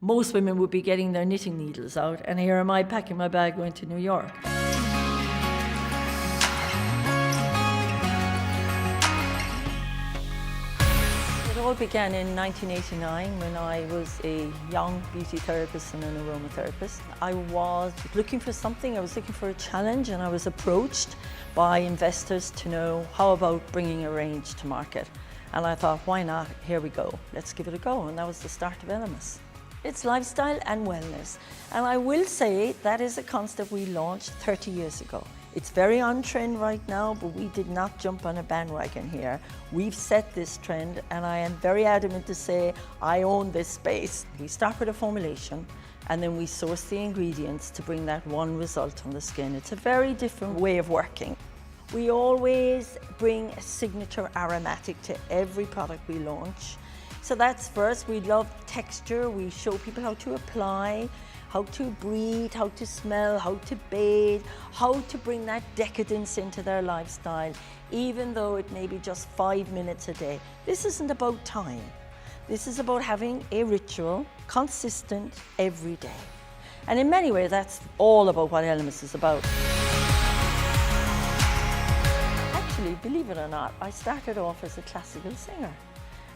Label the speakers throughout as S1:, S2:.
S1: Most women would be getting their knitting needles out, and here am I packing my bag going to New York. It all began in 1989 when I was a young beauty therapist and an aromatherapist. I was looking for something, I was looking for a challenge, and I was approached by investors to know how about bringing a range to market. And I thought, why not? Here we go, let's give it a go. And that was the start of Elemis. It's lifestyle and wellness. And I will say that is a concept we launched 30 years ago. It's very on trend right now, but we did not jump on a bandwagon here. We've set this trend, and I am very adamant to say I own this space. We start with a formulation, and then we source the ingredients to bring that one result on the skin. It's a very different way of working. We always bring a signature aromatic to every product we launch. So that's first. We love texture. We show people how to apply, how to breathe, how to smell, how to bathe, how to bring that decadence into their lifestyle, even though it may be just 5 minutes a day. This isn't about time. This is about having a ritual, consistent, every day. And in many ways, that's all about what Elemis is about. Actually, believe it or not, I started off as a classical singer.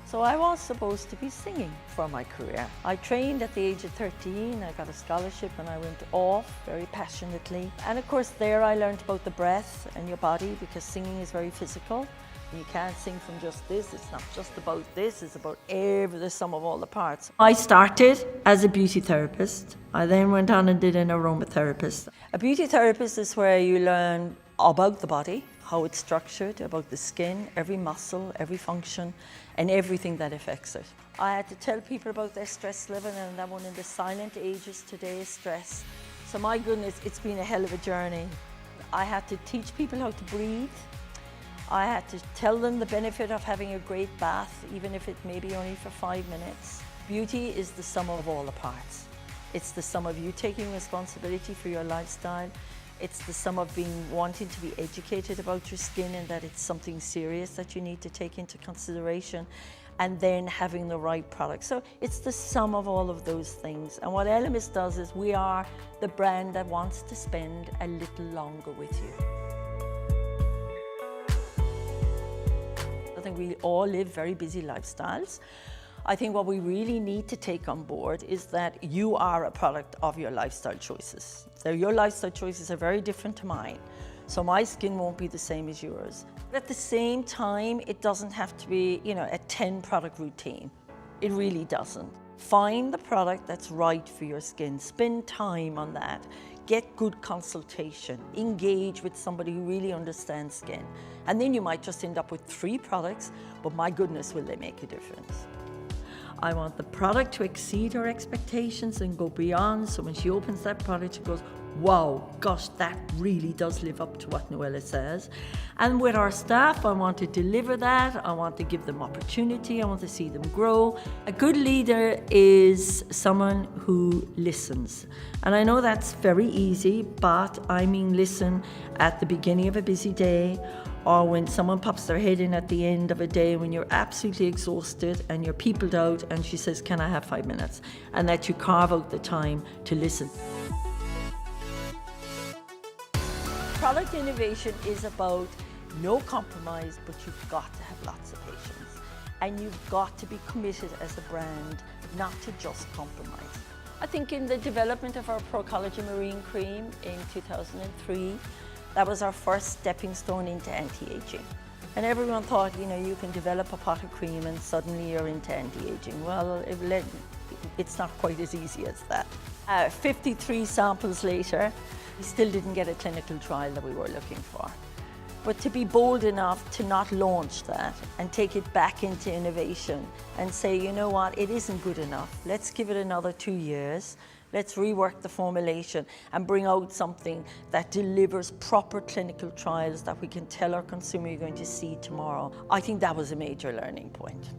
S1: So I was supposed to be singing for my career. I trained at the age of 13, I got a scholarship and I went off very passionately. And of course there I learned about the breath and your body, because singing is very physical. You can't sing from just this, it's not just about this, it's about the sum of all the parts. I started as a beauty therapist. I then went on and did an aromatherapist. A beauty therapist is where you learn about the body, how it's structured, about the skin, every muscle, every function, and everything that affects it. I had to tell people about their stress level, and that one in the silent ages today is stress. So my goodness, it's been a hell of a journey. I had to teach people how to breathe. I had to tell them the benefit of having a great bath, even if it may be only for 5 minutes. Beauty is the sum of all the parts. It's the sum of you taking responsibility for your lifestyle. It's the sum of wanting to be educated about your skin, and that it's something serious that you need to take into consideration, and then having the right product. So it's the sum of all of those things. And what Elemis does is we are the brand that wants to spend a little longer with you. I think we all live very busy lifestyles. I think what we really need to take on board is that you are a product of your lifestyle choices. So your lifestyle choices are very different to mine. So my skin won't be the same as yours. But at the same time, it doesn't have to be, a 10-product routine. It really doesn't. Find the product that's right for your skin. Spend time on that. Get good consultation. Engage with somebody who really understands skin. And then you might just end up with 3 products, but my goodness, will they make a difference. I want the product to exceed her expectations and go beyond, so when she opens that product, she goes, wow, gosh, that really does live up to what Noella says. And with our staff, I want to deliver that. I want to give them opportunity. I want to see them grow. A good leader is someone who listens. And I know that's very easy, but I mean listen at the beginning of a busy day, or when someone pops their head in at the end of a day when you're absolutely exhausted and you're peopled out, and she says, can I have 5 minutes? And that you carve out the time to listen. Product innovation is about no compromise, but you've got to have lots of patience. And you've got to be committed as a brand, not to just compromise. I think in the development of our Pro Collagen Marine Cream in 2003, that was our first stepping stone into anti-aging. And everyone thought, you can develop a pot of cream and suddenly you're into anti-aging. Well, it's not quite as easy as that. 53 samples later, we still didn't get a clinical trial that we were looking for. But to be bold enough to not launch that and take it back into innovation and say, you know what, it isn't good enough. Let's give it another 2 years. Let's rework the formulation and bring out something that delivers proper clinical trials that we can tell our consumer you're going to see tomorrow. I think that was a major learning point.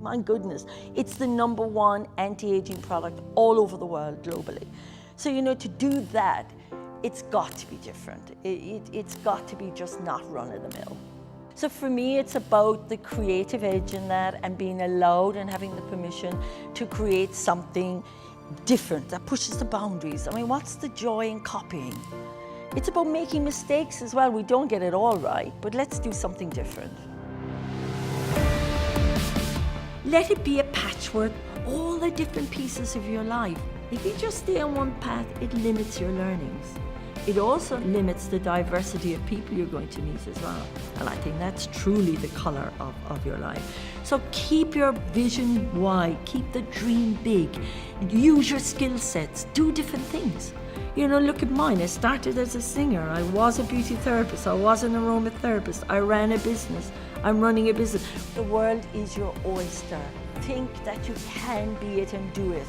S1: My goodness, it's the #1 anti-aging product all over the world globally. So, to do that, it's got to be different. It's got to be just not run-of-the-mill. So for me, it's about the creative edge in that, and being allowed and having the permission to create something different, that pushes the boundaries. I mean, what's the joy in copying? It's about making mistakes as well. We don't get it all right, but let's do something different. Let it be a patchwork, all the different pieces of your life. If you just stay on one path, it limits your learnings. It also limits the diversity of people you're going to meet as well. And I think that's truly the colour of your life. So keep your vision wide, keep the dream big, use your skill sets, do different things. You know, look at mine. I started as a singer. I was a beauty therapist. I was an aromatherapist. I ran a business. I'm running a business. The world is your oyster. Think that you can be it and do it.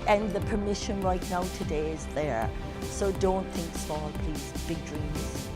S1: And the permission right now today is there. So don't think small, please. Big dreams.